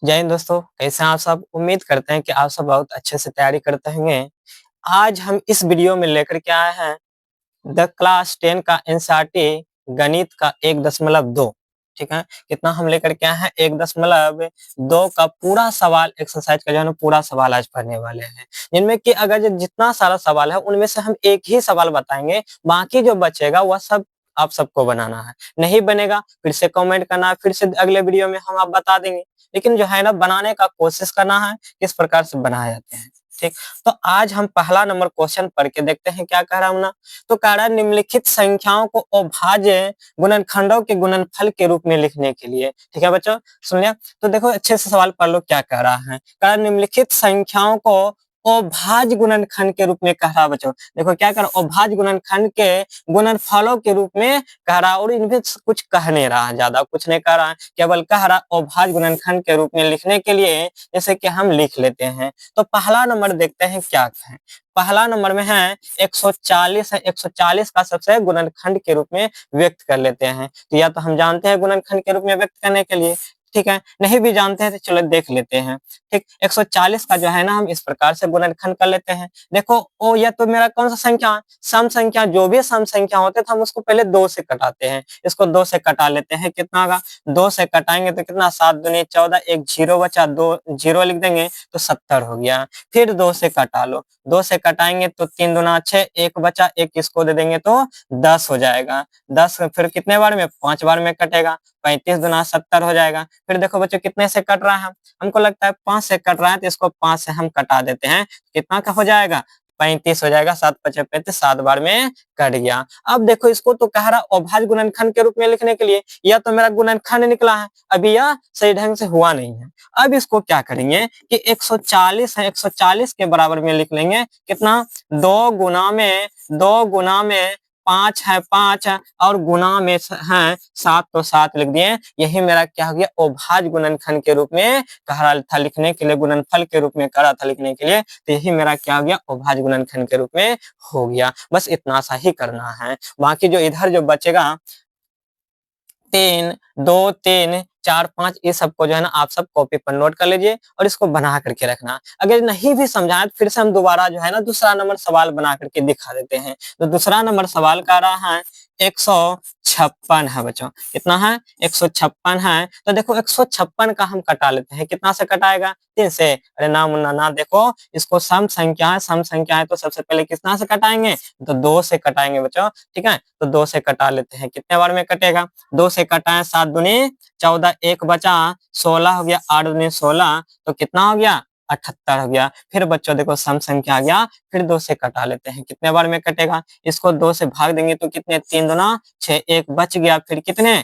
जय हिंद दोस्तों, कैसे हैं आप सब? उम्मीद करते हैं कि आप सब बहुत अच्छे से तैयारी करते होंगे। आज हम इस वीडियो में लेकर के आए हैं द क्लास 10 का एनसीईआरटी गणित का 1.2। ठीक है? कितना हम लेकर के आए हैं 1.2 का पूरा सवाल एक्सरसाइज का जो है ना पूरा सवाल आज पढ़ने वाले हैं। जिनमें कि अगर जो जितना सारा सवाल है उनमें से हम एक ही सवाल बताएँगे, बाकी जो बचेगा वह सब आप सबको बनाना है। नहीं बनेगा फिर से कमेंट करना है, फिर से अगले वीडियो में हम आप बता देंगे। लेकिन जो है ना बनाने का कोशिश करना है, किस प्रकार से बनाए जाते हैं। ठीक? तो आज हम पहला नंबर क्वेश्चन पढ़ के देखते हैं क्या कह रहा हूँ ना। तो कह रहा है निम्नलिखित संख्याओं को अभाज्य गुणनखंडों के गुणनफल के रूप में लिखने के लिए। ठीक है बच्चों, सुन लिया? तो देखो अच्छे से सवाल पढ़ लो क्या कह रहा है। कह रहा है निम्नलिखित संख्याओं को अभाज्य गुणनखंड के रूप में कह रहा है बच्चों। देखो क्या कर रहा है अभाज्य गुणनखंड के गुणनफलों के रूप में कह रहा है और इनमें कुछ कह नहीं रहा है, ज्यादा कुछ नहीं कह रहा है, केवल कह रहा है अभाज्य गुणनखंड के रूप में लिखने के लिए जैसे कि हम लिख लेते हैं। तो पहला नंबर देखते हैं क्या है। पहला नंबर में है 140 है, 140 का सबसे गुणनखंड के रूप में व्यक्त कर लेते हैं। तो या तो हम जानते हैं गुणनखंड के रूप में व्यक्त करने के लिए, ठीक है? नहीं भी जानते हैं तो चलो देख लेते हैं। ठीक, 140 का जो है ना हम इस प्रकार से गुणनखंड कर लेते हैं। देखो ओ या तो मेरा कौन सा संख्या सम संख्या, जो भी सम संख्या होते हैं तो हम उसको पहले 2 से कटाते हैं। इसको 2 से कटा लेते हैं, कितना होगा 2 से कटाएंगे तो कितना 7 दूनी 14, एक जीरो बचा, 2 जीरो लिख देंगे तो 70 हो गया। फिर 2 से कटा लो, 2 से कटाएंगे तो 3 दूना 6, एक बचा, एक इसको दे देंगे तो 10 हो जाएगा। 10 फिर कितने बार में 5 बार में कटेगा, 35 दूना 70 हो जाएगा। फिर देखो बच्चों कितने से कट रहा है, हमको लगता है 5 से कट रहा है तो इसको 5 से हम कटा देते हैं। कितना का हो जाएगा 35 हो जाएगा, 7 5 35, 7 बार में कट गया। अब देखो इसको तो कह रहा अभाज्य गुणनखंड के रूप में लिखने के लिए, या तो मेरा गुणनखंड निकला है, अभी यह सही ढंग से हुआ नहीं है। अब इसको क्या करेंगे कि 140 है, 140 के बराबर में लिख लेंगे कितना 2 गुना में 5 है 5 और गुना में है 7 तो 7 लिख दिए। यही मेरा क्या हो गया अभाज्य गुणनखंड के रूप में कह रहा था लिखने के लिए, गुणनफल के रूप में कह रहा था लिखने के लिए, तो यही मेरा क्या हो गया अभाज्य गुणनखंड के रूप में हो गया। बस इतना सा ही करना है, बाकी जो इधर जो बचेगा 3 2 3 4 5 ये सबको जो है ना आप सब कॉपी पर नोट कर लीजिए और इसको बना करके रखना। अगर नहीं भी समझाए तो फिर से हम दोबारा जो है ना दूसरा नंबर सवाल बना करके दिखा देते हैं। तो दूसरा नंबर सवाल का रहा है 156 है बच्चों। कितना है 156 है। तो देखो 156 का हम कटा लेते हैं, कितना से कटाएगा 3 से। अरे ना मुन्ना ना, देखो इसको सम संख्या है, सम संख्या है तो सबसे पहले कितना से कटाएंगे तो 2 से कटाएंगे बच्चों। ठीक है, तो 2 से कटा लेते हैं, कितने बार में कटेगा 2 से कटाएं 7 दूनी 14, एक बचा 16 हो गया, 8 दूनी 16 तो कितना हो गया 78 हो गया। फिर बच्चों देखो सम संख्या आ गया, फिर 2 से कटा लेते हैं, कितने बार में कटेगा इसको 2 से भाग देंगे तो कितने 3 दूना 6, एक बच गया, फिर कितने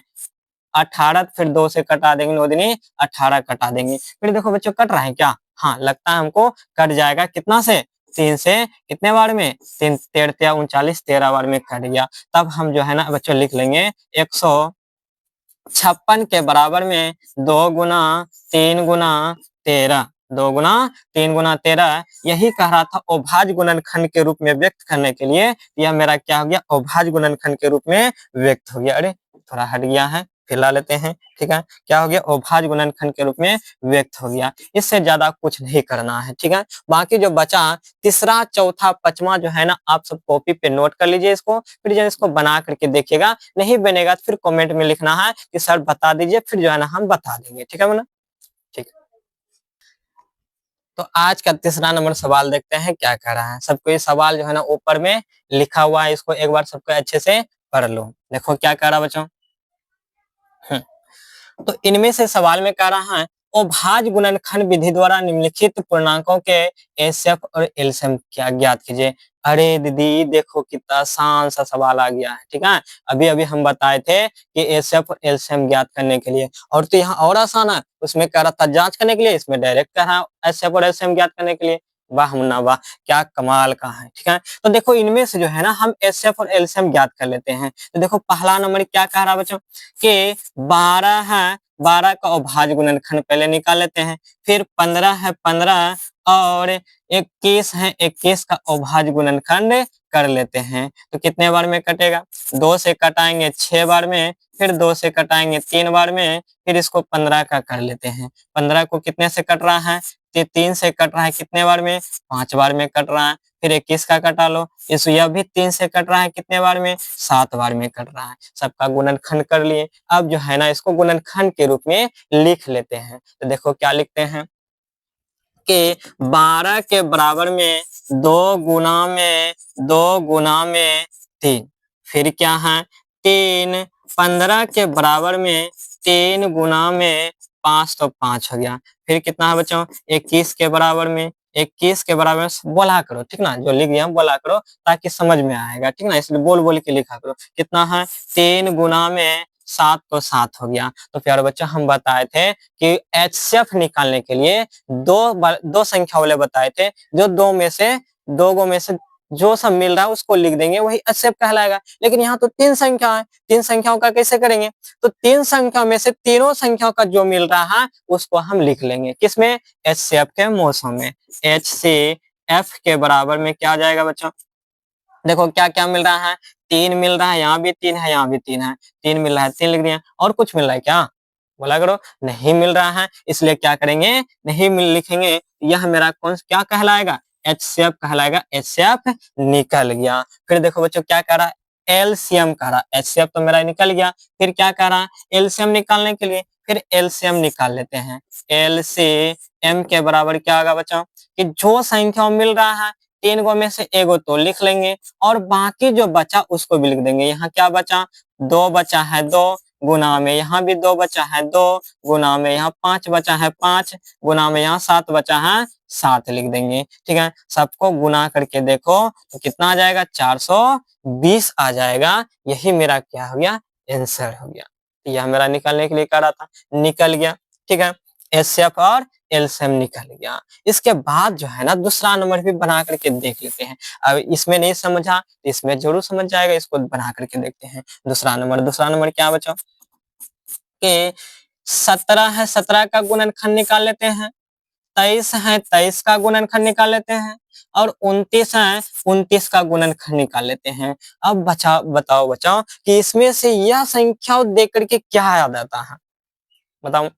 18, फिर 2 से कटा देंगे 9 दूनी 18 कटा देंगे। फिर देखो बच्चों कट रहा है क्या, हाँ लगता है हमको कट जाएगा, कितना से 3 से, कितने बार में 3 13 39, 13 बार में कट गया। तब हम जो है ना बच्चों लिख लेंगे 156 के बराबर में 2 गुना 3 गुना 13, 2 गुना 3 गुना 13, यही कह रहा था अभाज्य गुणनखंड के रूप में व्यक्त करने के लिए। यह मेरा क्या हो गया अभाज्य गुणनखंड के रूप में व्यक्त हो गया। अरे थोड़ा हट गया है, फिर ला लेते हैं। ठीक है, क्या हो गया अभाज्य गुणनखंड के रूप में व्यक्त हो गया। इससे ज्यादा कुछ नहीं करना है। ठीक है, बाकी जो बचा तीसरा चौथा पांचवा जो है ना आप सब कॉपी पे नोट कर लीजिए इसको, फिर जो है इसको बना करके देखिएगा। नहीं बनेगा तो फिर कमेंट में लिखना है कि सर बता दीजिए, फिर जो है ना हम बता देंगे। ठीक है ना, ठीक है। तो आज का तीसरा नंबर सवाल देखते हैं क्या कह रहा है। सबको ये सवाल जो है ना ऊपर में लिखा हुआ है, इसको एक बार सबको अच्छे से पढ़ लो। देखो क्या कह रहा है बच्चों। तो इनमें से सवाल में कह रहा है अभाज्य गुणनखंड विधि द्वारा निम्नलिखित पूर्णांकों के एचसीएफ और एलसीएम क्या ज्ञात कीजिए। अरे दीदी देखो कितना आसान सा सवाल आ गया है। ठीक है, अभी अभी हम बताए थे कि एचसीएफ और एलसीएम ज्ञात करने के लिए, और तो यहाँ और आसान है, उसमें कह रहा था जांच करने के लिए, इसमें डायरेक्ट कह रहा है एचसीएफ और एलसीएम ज्ञात करने के लिए। वाह मुन्ना वाह, क्या कमाल का है। ठीक है, तो देखो इनमें से जो है ना हम एचसीएफ और एलसीएम ज्ञात कर लेते हैं। तो देखो पहला नंबर क्या कह रहा है बच्चों कि 12 है, 12 का अभाज्य गुणनखंड पहले निकाल लेते हैं। फिर 15 है, 15 और 21 है, 21 का अभाज्य गुणनखंड कर लेते हैं। तो कितने बार में कटेगा? 2 से कटाएंगे 6 बार में, फिर 2 से कटाएंगे 3 बार में, फिर इसको 15 का कर लेते हैं। 15 को कितने से कट रहा है? 3 से कट रहा है, कितने बार में? 5 बार में कट रहा है। फिर 21 का कटा लो, इस यह भी 3 से कट रहा है, कितने बार में? 7 बार में कट रहा है। सबका गुणनखंड कर लिए। अब जो है ना, इसको गुणनखंड के रूप में लिख लेते हैं। तो देखो क्या लिखते हैं कि 12 के बराबर में 2 गुना में 3, फिर क्या है 3, 15 के बराबर में 3 गुना में 5, तो 5 हो गया। फिर कितना है बच्चों? 21 के बराबर में, 21 के बराबर में बोला करो, ठीक ना, जो लिख दिया बोला करो ताकि समझ में आएगा, ठीक ना, इसलिए बोल बोल के लिखा करो। कितना है? 3 गुना में 7, तो 7 हो गया। तो प्यारे बच्चों, हम बताए थे कि एचसीएफ निकालने के लिए दो संख्या वाले बताए थे, जो दो में से जो सब मिल रहा है उसको लिख देंगे, वही एचसीएफ कहलाएगा। लेकिन यहाँ तो 3 संख्या है, 3 संख्याओं का कैसे करेंगे? तो 3 संख्या में से तीनों संख्याओं का जो मिल रहा है उसको हम लिख लेंगे, किसमें? एचसीएफ के मौसम में। एचसीएफ के बराबर में क्या आ जाएगा बच्चों? देखो क्या क्या मिल रहा है, 3 मिल रहा है, यहाँ भी 3 है, यहाँ भी 3 है, 3 मिल रहा है, 3 लिख दिया। और कुछ मिल रहा है क्या? बोला करो। नहीं मिल रहा है, इसलिए क्या करेंगे? नहीं मिल लिखेंगे। यह मेरा कौन क्या कहलाएगा? एचसीएफ कहलाएगा। एचसीएफ निकल गया। फिर देखो बच्चों क्या कह रहा है? एलसीएम कह रहा है। एचसीएफ तो मेरा निकल गया, फिर क्या कह रहा है? एलसीएम निकालने के लिए फिर एलसीएम निकाल लेते हैं। एलसीएम के बराबर क्या होगा बच्चों? कि जो संख्या मिल रहा है 3 गो में से एगो तो लिख लेंगे, और बाकी जो बचा उसको भी लिख देंगे। यहाँ क्या बचा? 2 बचा है, 2 गुना में यहाँ भी 2 बचा है, 2 गुना में यहाँ 5 बचा है, 5 गुना में यहाँ 7 बचा है, 7 लिख देंगे। ठीक है, सबको गुना करके देखो तो कितना आ जाएगा? 420 आ जाएगा। यही मेरा क्या हो गया? आंसर हो गया। यह मेरा निकालने के लिए कह रहा था, निकल गया। ठीक है, एचसीएफ और एलसीएम निकल गया। इसके बाद जो है ना, दूसरा नंबर भी बना करके देख लेते हैं। अब इसमें नहीं समझा, इसमें जरूर समझ जाएगा, इसको बना करके देखते हैं। दूसरा नंबर क्या बचा? कि 17 है, 17 का गुणनखंड निकाल लेते हैं। 23 है, 23 का गुणनखंड निकाल लेते हैं। और 29 है, 29 का गुणनखंड निकाल लेते हैं। अब बताओ बच्चों कि इसमें से यह संख्या देख करके क्या याद आता है? बताओ।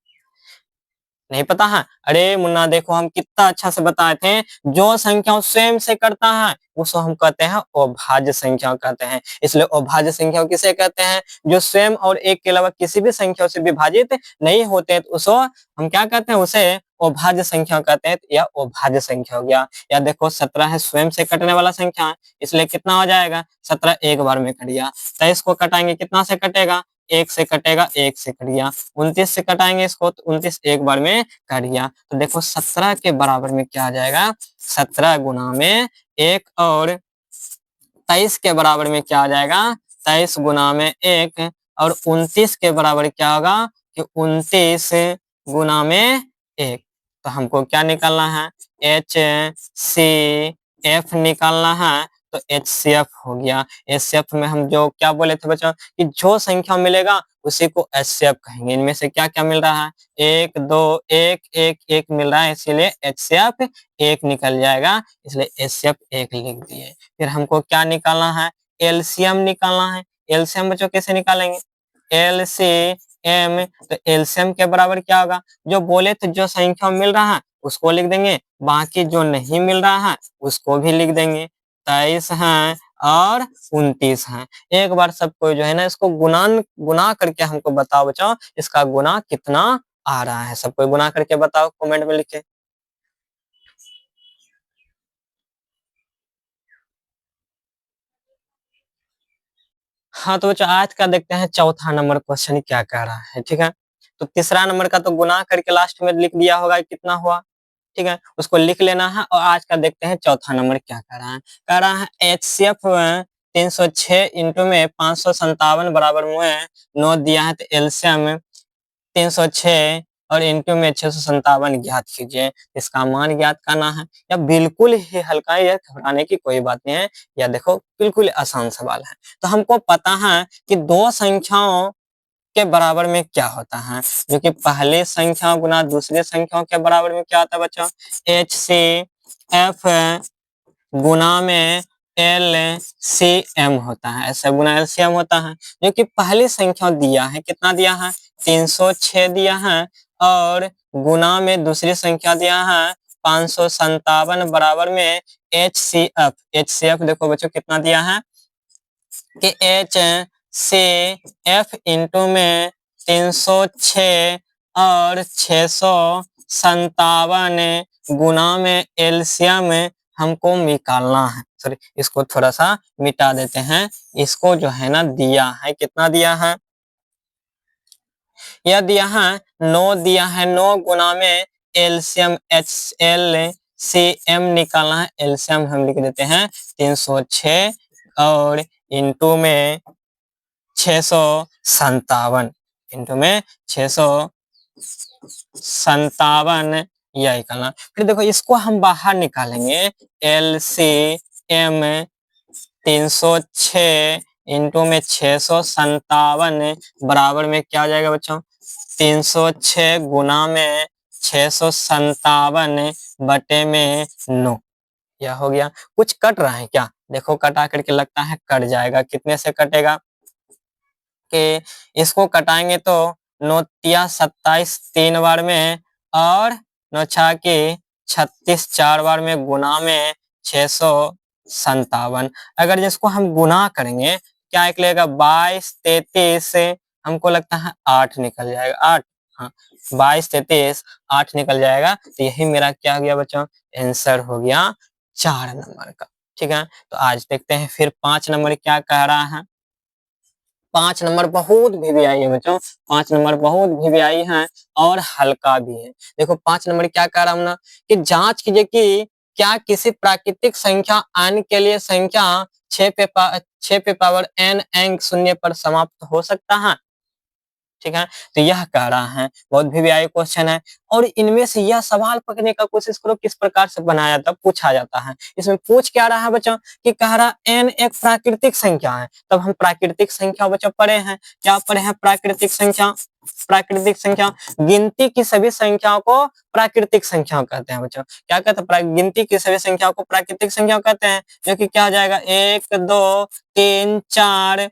नहीं पता है? अरे मुन्ना देखो, हम कितना अच्छा से बताए थे, जो संख्या स्वयं से करता है उसको हम कहते हैं अभाज्य संख्या कहते हैं। इसलिए अभाज्य संख्या किसे कहते हैं? जो स्वयं और एक के अलावा किसी भी संख्या से विभाजित नहीं होते, तो उसको हम क्या कहते हैं? उसे अभाज्य संख्या कहते हैं। या अभाज्य संख्या हो गया। या देखो 17 है, स्वयं से कटने वाला संख्या है, इसलिए कितना हो जाएगा? 17 एक बार में कट गया। 23 को कटाएंगे, कितना से कटेगा? 1 से कटेगा, 1 से कट गया। 29 से कटाएंगे इसको, तो 29 एक बार में कट गया। तो देखो 17 के बराबर में क्या आ जाएगा? 17 गुना में 1, और 23 के बराबर में क्या आ जाएगा? 23 गुना में 1, और 29 के बराबर क्या होगा? कि 29 गुना में 1। तो हमको क्या निकालना है? एच सी एफ निकालना है। तो एच सी एफ हो गया। एच सी एफ में हम जो क्या बोले थे बच्चों कि जो संख्या मिलेगा उसी को एच सी एफ कहेंगे। इनमें से क्या क्या मिल रहा है? 1 2 1 1 1 मिल रहा है, इसीलिए एच सी एफ 1 निकल जाएगा, इसलिए एच सी एफ 1 लिख दिए। फिर हमको क्या निकालना है? एलसीएम निकालना है। एलसीएम बच्चों कैसे निकालेंगे? एलसीएम, तो एलसीएम के बराबर क्या होगा? जो बोले थे जो संख्या मिल रहा है उसको लिख देंगे, बाकी जो नहीं मिल रहा है उसको भी लिख देंगे। 23 है और 29 है। एक बार सबको जो है ना, इसको गुना करके हमको बताओ बच्चों, इसका गुना कितना आ रहा है? सबको गुना करके बताओ, कमेंट में लिखे। हाँ तो बच्चों, आज का देखते हैं चौथा नंबर क्वेश्चन क्या कह रहा है। ठीक है, तो तीसरा नंबर का तो गुना करके लास्ट में लिख दिया होगा कितना हुआ। ठीक है, उसको लिख लेना है। और आज का देखते हैं चौथा नंबर क्या कह रहा है। कह रहा है एचसीएफ 306 इंटू में 557 बराबर में 9 दिया है, तो एलसीएम 306 और इंटू में 657 ज्ञात कीजिए। इसका मान ज्ञात करना है। या बिल्कुल ही हल्का है, या घबराने की कोई बात नहीं है। या देखो बिल्कुल आसान सवाल है। तो हमको पता है कि दो संख्याओं के बराबर में क्या होता है, जो कि पहली संख्या गुना दूसरी संख्याओं के बराबर में क्या होता है बच्चों, HCF गुना में LCM होता है, ऐसा गुना LCM होता है, जो कि पहली संख्या दिया है, कितना दिया है 306 दिया है, और गुना में दूसरी संख्या दिया है 557 बराबर में HCF देखो बच्चों कितना दिया है कि HCF इंटू में 306 और 657 गुना में एलसीएम हमको निकालना है। सॉरी, इसको थोड़ा सा मिटा देते हैं। इसको जो है ना दिया है, कितना दिया है, यह दिया है 9 दिया है, 9 गुना में एलसीएम HLCM निकालना है। एलसीएम हम लिख देते हैं 306 और इंटू में 657 इंटू में 657 यह निकालना। फिर देखो इसको हम बाहर निकालेंगे, LCM 306 इंटू में 657 बराबर में क्या आ जाएगा बच्चों, 306 गुना में 657 बटे में 9। यह हो गया। कुछ कट रहा है क्या, देखो कटा करके लगता है कट जाएगा। कितने से कटेगा कि इसको कटाएंगे तो 9 तिया 27 3 बार में, और 9 छा के 36 4 बार में, गुना में 657। अगर जिसको हम गुना करेंगे क्या निकलेगा, 22 33 हमको लगता है 8 निकल जाएगा, 8, हाँ 22 33 8 निकल जाएगा। तो यही मेरा क्या हो गया बच्चों, आंसर हो गया 4 नंबर का। ठीक है, तो आज देखते हैं फिर 5 नंबर क्या कह रहा है। 5 नंबर बहुत वीवीआई है बच्चों, 5 नंबर बहुत वीवीआई है और हल्का भी है। देखो 5 नंबर क्या कह रहा हूं ना, कि जांच कीजिए कि क्या किसी प्राकृतिक संख्या n के लिए संख्या 6 पे पावर n अंक शून्य पर समाप्त हो सकता है। ठीक है, तो यह कह रहा है, बहुत वीवीआई क्वेश्चन है। और इनमें से यह सवाल पकड़ने का कोशिश करो किस प्रकार से बनाया जाता पूछा जाता है। इसमें पूछ क्या रहा है बच्चों, कि कह रहा n एक प्राकृतिक संख्या है। तब हम प्राकृतिक संख्या बच्चों पढ़े हैं, क्या पढ़े हैं, प्राकृतिक संख्या। प्राकृतिक संख्या गिनती की सभी संख्याओं को प्राकृतिक संख्या कहते हैं बच्चों। क्या कहते हैं, गिनती की सभी संख्याओं को प्राकृतिक संख्या कहते हैं, जो कि क्या हो जाएगा 1 2 3 4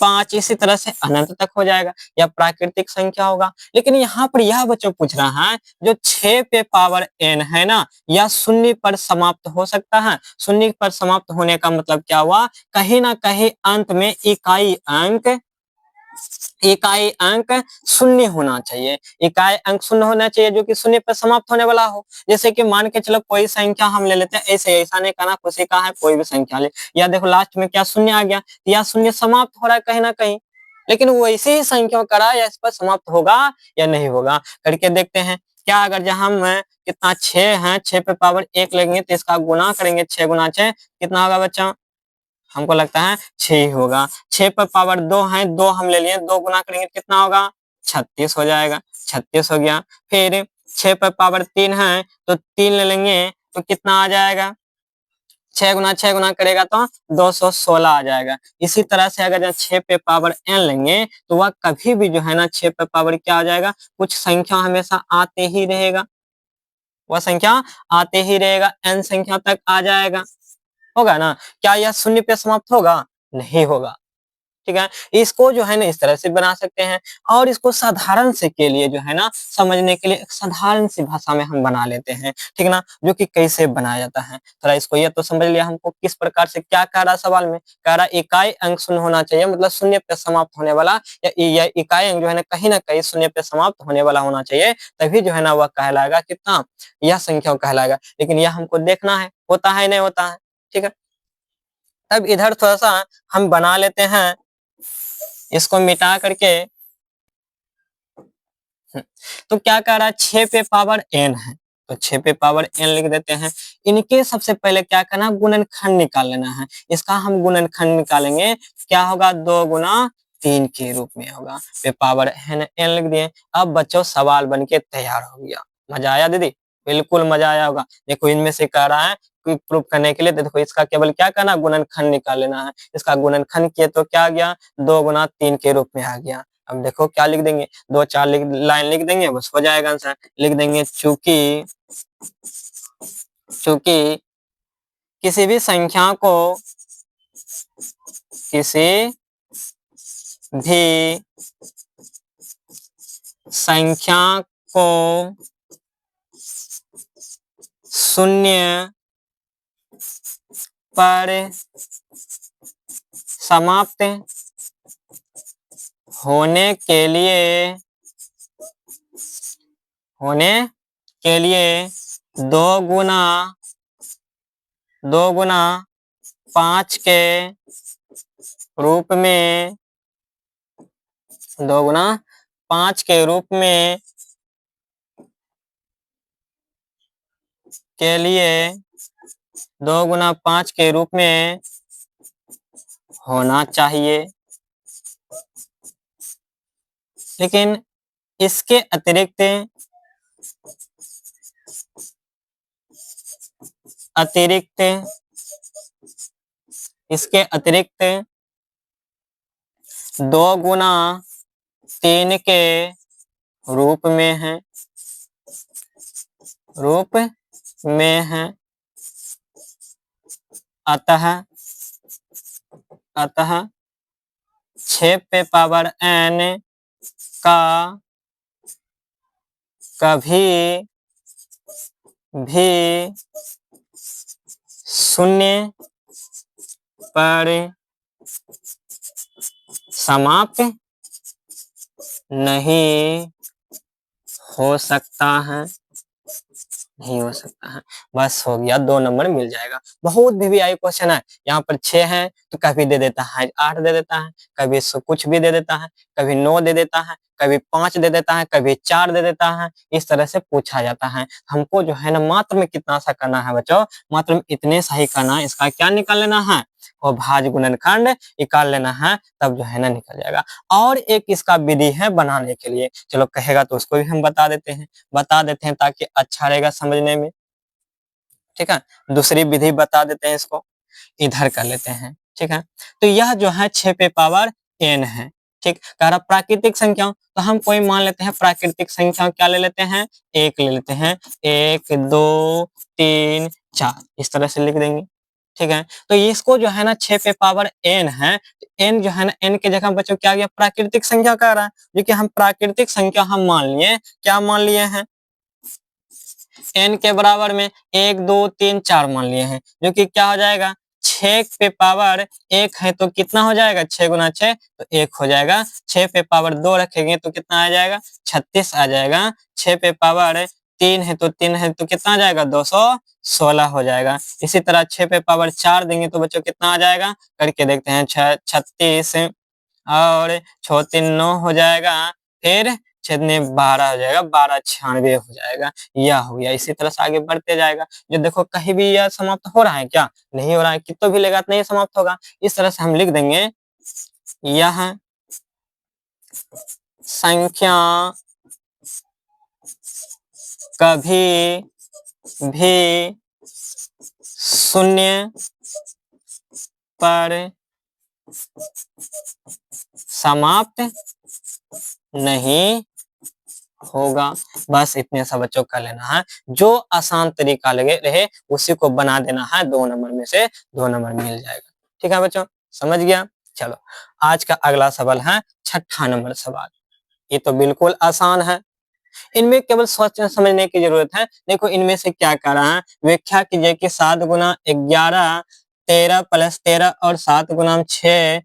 5 इसी तरह से अनंत तक हो जाएगा, यह प्राकृतिक संख्या होगा। लेकिन यहाँ पर यह बच्चों पूछ रहा है, जो 6 पे पावर n है ना, यह शून्य पर समाप्त हो सकता है। शून्य पर समाप्त होने का मतलब क्या हुआ, कहीं ना कहीं अंत में इकाई अंक शून्य होना चाहिए। इकाई अंक शून्य होना चाहिए जो कि शून्य पर समाप्त होने वाला हो। जैसे कि मान के चलो कोई संख्या हम ले लेते हैं, ऐसे ऐसा नहीं कहना, खुशी का है कोई भी संख्या ले, या देखो लास्ट में क्या शून्य आ गया, या शून्य समाप्त हो रहा है कहीं ना कहीं। लेकिन वैसे ही संख्या करा या इस पर समाप्त होगा या नहीं होगा, करके देखते हैं। क्या अगर जहां हम कितना 6 है, 6 पे पावर 1 लेंगे तो इसका गुना करेंगे, 6 गुना 6 कितना होगा बच्चा, हमको लगता है 6 होगा। 6 पर पावर 2 है, 2 हम ले लिए, 2 गुना करेंगे कितना होगा, 36 हो जाएगा, 36 हो गया। फिर 6 पर पावर 3 है तो 3 ले लेंगे तो कितना आ जाएगा, 6 गुना करेगा तो 216 आ जाएगा। इसी तरह से अगर 6 पे पावर n लेंगे तो वह कभी भी जो है ना 6 पे पावर क्या आ जाएगा, कुछ संख्या हमेशा आते ही रहेगा, वह संख्या आते ही रहेगा, n संख्या तक आ जाएगा, होगा ना। क्या यह शून्य पे समाप्त होगा, नहीं होगा। ठीक है, इसको जो है ना इस तरह से बना सकते हैं। और इसको साधारण से के लिए जो है ना समझने के लिए एक साधारण सी भाषा में हम बना लेते हैं, ठीक ना, जो कि कैसे बनाया जाता है। थोड़ा इसको ये तो समझ लिया हमको किस प्रकार से क्या कह रहा सवाल में, कह रहा इकाई अंक शून्य होना चाहिए, मतलब शून्य पे समाप्त होने वाला, या इकाई अंक जो है ना कहीं शून्य पे समाप्त होने वाला होना चाहिए, तभी जो है ना वह कहलाएगा कितना, यह संख्या कहलाएगा। लेकिन यह हमको देखना है होता है नहीं होता है। ठीक है, तब इधर थोड़ा सा हम बना लेते हैं, इसको मिटा करके। तो क्या कह रहा है, 6 पे पावर n है तो 6 पे पावर n लिख देते हैं। इनके सबसे पहले क्या करना, गुणनखंड निकाल लेना है। इसका हम गुणनखंड निकालेंगे, क्या होगा 2 गुना 3 के रूप में होगा, पे पावर n लिख दिए। अब बच्चों सवाल बनके तैयार हो गया। मजा आया दीदी, बिल्कुल मजा आया होगा। देखो इनमें से कह रहा है क्विक प्रूफ करने के लिए, देखो इसका केवल क्या करना, गुणनखंड निकाल लेना है। इसका गुणनखंड किए तो क्या आ गया, 2 गुना 3 के रूप में आ गया। अब देखो क्या लिख देंगे, 2-4 लाइन लिख देंगे, बस हो जाएगा आंसर। लिख देंगे चूंकि किसी भी संख्या को शून्य पर समाप्त होने के लिए 2 गुना 5 के रूप में 2 गुना 5 के रूप में के लिए 2 गुना 5 के रूप में होना चाहिए। लेकिन इसके अतिरिक्त इसके अतिरिक्त 2 गुना 3 के रूप में है। अतः 6 पे पावर n का कभी भी शून्य पर समाप्त नहीं हो सकता है। बस हो गया, 2 नंबर मिल जाएगा। बहुत VVI क्वेश्चन है। यहाँ पर 6 है तो कभी दे देता है 8 दे देता है, कभी कुछ भी दे देता है, कभी 9 दे देता है, कभी 5 दे देता है, कभी 4 दे देता है। इस तरह से पूछा जाता है। हमको जो है ना मात्र में कितना सा करना है बच्चों, मात्र में इतने सा ही करना है। इसका क्या निकाल लेना है, और भाज्य गुणनखंड निकाल लेना है, तब जो है ना निकल जाएगा। और एक इसका विधि है बनाने के लिए, चलो कहेगा तो उसको भी हम बता देते हैं ताकि अच्छा रहेगा समझने में। ठीक है, दूसरी विधि बता देते हैं, इसको इधर कर लेते हैं। ठीक है, तो यह जो है 6 पे पावर n है। ठीक, कह रहा प्राकृतिक संख्या, तो हम कोई मान लेते हैं प्राकृतिक संख्या, क्या ले लेते हैं, 1 ले लेते हैं। 1 2 3 4 इस तरह से लिख देंगे। ठीक है, तो इसको जो है ना 6 पे पावर n है, n जो है ना n के जगह बच्चों क्या गया, प्राकृतिक संख्या कह रहा है, जो कि हम प्राकृतिक संख्या हम मान लिए, क्या मान लिए हैं, n के बराबर में 1 2 3 4 मान लिए हैं, जो कि क्या हो जाएगा, 6 पे पावर 1 है तो कितना हो जाएगा, 6 गुना 6 तो 1 हो जाएगा। 6 पे पावर 2 रखेंगे तो कितना आ जाएगा, 36 आ जाएगा। 6 पे पावर 3 है तो कितना आ जाएगा, 216 हो जाएगा। इसी तरह 6 पे पावर 4 देंगे तो बच्चों कितना आ जाएगा, करके देखते हैं, 36 और 6 3 9 हो जाएगा, फिर 6 12 हो जाएगा, 12 96 हो जाएगा। यह हो गया। इसी तरह से आगे बढ़ते जाएगा। जो देखो कहीं भी यह समाप्त हो रहा है क्या, नहीं हो रहा है, कितना भी लेगा तो नहीं समाप्त होगा। इस तरह से हम लिख देंगे, यह संख्या कभी भी शून्य पर समाप्त नहीं होगा। बस इतने सा बच्चों का लेना है, जो आसान तरीका लगे रहे उसी को बना देना है। 2 नंबर में से 2 नंबर मिल जाएगा। ठीक है बच्चों, समझ गया। चलो आज का अगला सवाल है 6ठा नंबर सवाल। ये तो बिल्कुल आसान है, इनमें केवल सोचने समझने की जरूरत है। देखो इनमें से क्या कह रहा है, व्याख्या कीजिए कि 7 गुना 11 13 प्लस 13 और 7 गुना 6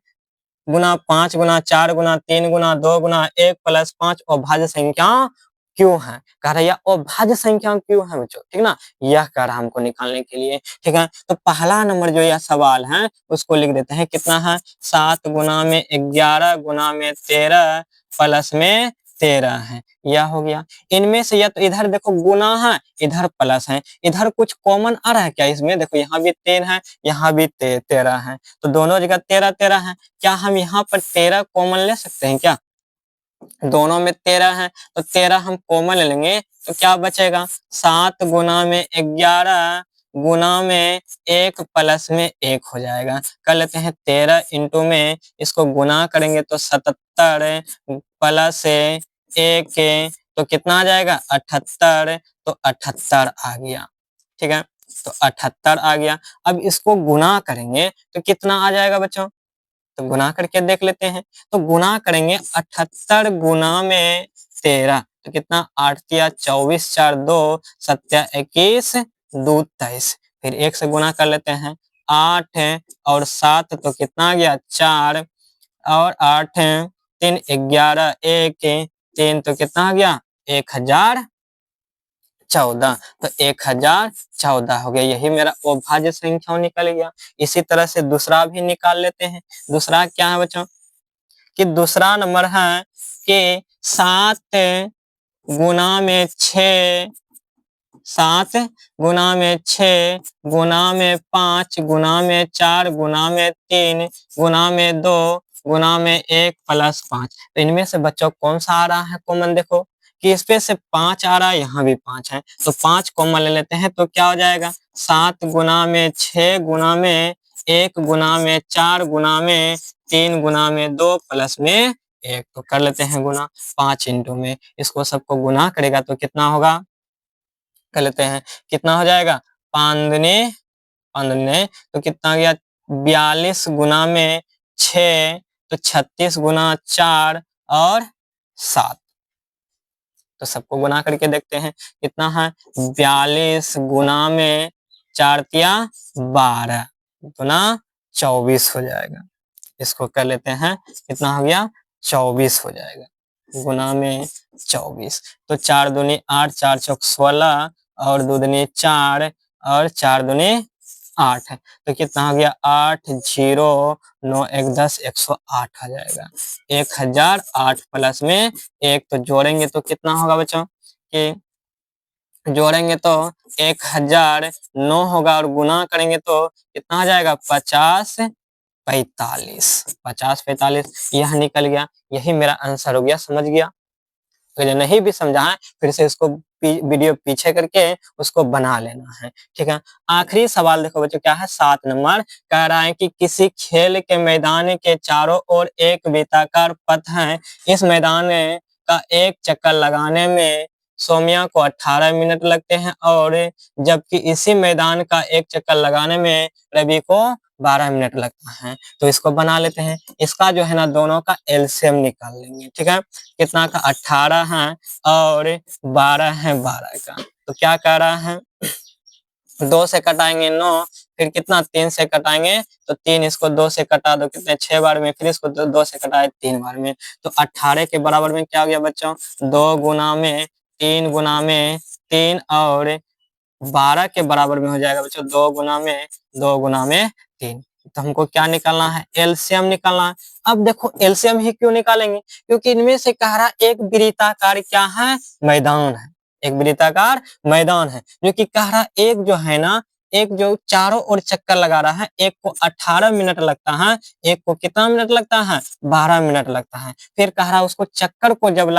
गुना 5 गुना 4 गुना 3 गुना 2 गुना 1 प्लस 5 अभाज्य संख्या क्यों है, कह रहा है यह अभाज्य संख्या क्यों है बच्चों। ठीक ना, यह कह रहा है हमको निकालने के लिए। ठीक है, तो पहला नंबर जो यह सवाल है उसको लिख देते हैं, कितना है, 7 गुना में 11 गुना में 13 प्लस में 13 है। यह हो गया। इनमें से या तो इधर देखो गुना है, इधर प्लस है, इधर कुछ कॉमन आ रहा है क्या इसमें, देखो यहाँ भी 13 है, यहाँ भी 13 है, तो दोनों जगह 13 13 है। क्या हम यहाँ पर 13 कॉमन ले सकते हैं क्या, दोनों में 13 है तो 13 हम कॉमन ले लेंगे, तो क्या बचेगा, 7 गुना में 11 गुना में 1 प्लस में 1 हो जाएगा। कर लेते हैं 13 इंटू में इसको गुना करेंगे तो 77 प्लस 1 तो कितना आ जाएगा 78, तो 78 आ गया। ठीक है, तो 78 आ गया। अब इसको गुना करेंगे तो कितना आ जाएगा बच्चों, तो गुना करके देख लेते हैं। तो गुना करेंगे 78 गुना में 13 तो कितना 8 तिया 24 4 2 7 21 2 23। फिर 1 से गुना कर लेते हैं 8 और 7 तो कितना आ गया 4 और 8 3 11 1 3 तो कितना आ गया 1014। तो 1014 हो गया। यही मेरा अभाज्य संख्या निकल गया। इसी तरह से दूसरा भी निकाल लेते हैं। दूसरा क्या है बच्चों कि दूसरा नंबर है कि 7 गुना में 6, 7 गुना में 6 गुना में 5 गुना में 4 गुना में 3 गुना में 2 गुना में 1 प्लस 5। तो इनमें से बच्चों कौन सा आ रहा है कॉमन, देखो कि इस पे से 5 आ रहा है, यहाँ भी 5 है, तो 5 कॉमन ले लेते हैं तो क्या हो जाएगा 7 गुना में 6 गुना में 1 गुना में 4 गुना में 3 गुना में 2 प्लस में 1। तो कर लेते हैं गुना 5 इंटू में इसको सबको गुना करेगा तो कितना होगा, कर लेते हैं कितना हो जाएगा 5 दूनी 5 दूनी तो कितना गया 42 गुना में 6 तो 36 गुना 4 और 7। तो सबको गुना करके देखते हैं कितना है 42 गुना में 4 तिया 12 गुना 24 हो जाएगा। इसको कर लेते हैं कितना हो गया 24 हो जाएगा गुना में 24। तो 4 दूनी 8 4 चौक 16 और 2 दूनी 4 और 4 दूनी 8 है तो कितना हो गया 8 0 9 1 10 108 आ जाएगा। 1008 प्लस में 1 तो जोड़ेंगे तो कितना होगा बच्चों कि जोड़ेंगे तो 1009 होगा और गुना करेंगे तो कितना आ जाएगा 50 45 50 45 यह निकल गया। यही मेरा आंसर हो गया। समझ गया? अगर नहीं भी समझा है फिर से इसको वीडियो पीछे करके उसको बना लेना है। ठीक है, आखिरी सवाल देखो बच्चों क्या है 7 नंबर कह रहा है कि किसी खेल के मैदान के चारों ओर एक वृत्ताकार पथ है। इस मैदान का एक चक्कर लगाने में सोम्या को 18 मिनट लगते हैं और जबकि इसी मैदान का एक चक्कर लगाने में रवि को 12 मिनट लगता है। तो इसको बना लेते हैं। इसका जो है ना दोनों का एलसीएम निकाल लेंगे। ठीक है, कितना का 18 है और 12 है 12 का। तो क्या कह रहा है 2 से कटाएंगे 9 फिर कितना 3 से कटाएंगे तो 3 इसको 2 से कटा दो कितने 6 बार में फिर इसको 2 से कटाए 3 बार में तो 18 के बराबर में क्या हो गया बच्चों 2 गुना में 3 गुना में 3 और 12 के बराबर में हो जाएगा बच्चों 2 गुना में 2 गुना में 3। तो हमको क्या निकालना है एलसीएम निकालना है। अब देखो एलसीएम ही क्यों निकालेंगे क्योंकि इनमें से कह रहा एक वृत्ताकार क्या है मैदान है। एक वृत्ताकार मैदान है जो कि कह रहा एक जो है ना एक जो चारों ओर चक्कर लगा रहा है एक को 18 मिनट लगता है एक को कितना मिनट लगता है 12 मिनट लगता है। फिर कह रहा उसको चक्कर को जब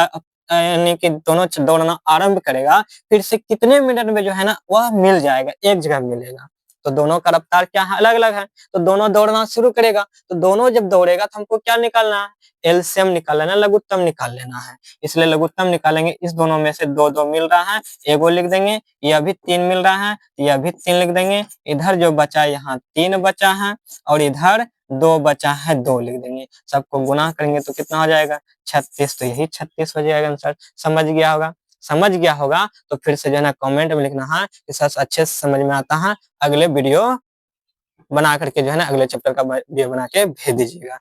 यानी कि दोनों दौड़ना आरंभ करेगा फिर से कितने मिनट में जो है ना वह मिल जाएगा एक जगह मिलेगा। तो दोनों का रफ्तार क्या है अलग अलग है तो दोनों दौड़ना शुरू करेगा तो दोनों जब दौड़ेगा तो हमको क्या निकालना है एलसीएम निकाल लेना लघुत्तम निकाल लेना है। इसलिए लघुत्तम निकालेंगे इस दोनों में से 2 2 मिल रहा है एगो लिख देंगे यह भी 3 मिल रहा है यह भी 3 लिख देंगे। इधर जो बचा यहाँ 3 बचा है और इधर 2 बचा है 2 लिख देंगे। सबको गुना करेंगे तो कितना हो जाएगा 36। तो यही 36 हो जाएगा आंसर। समझ गया होगा? समझ गया होगा तो फिर से जो है ना कमेंट में लिखना है कि सर अच्छे से समझ में आता है। अगले वीडियो बना करके जो है ना अगले चैप्टर का वीडियो बना के भेज दीजिएगा।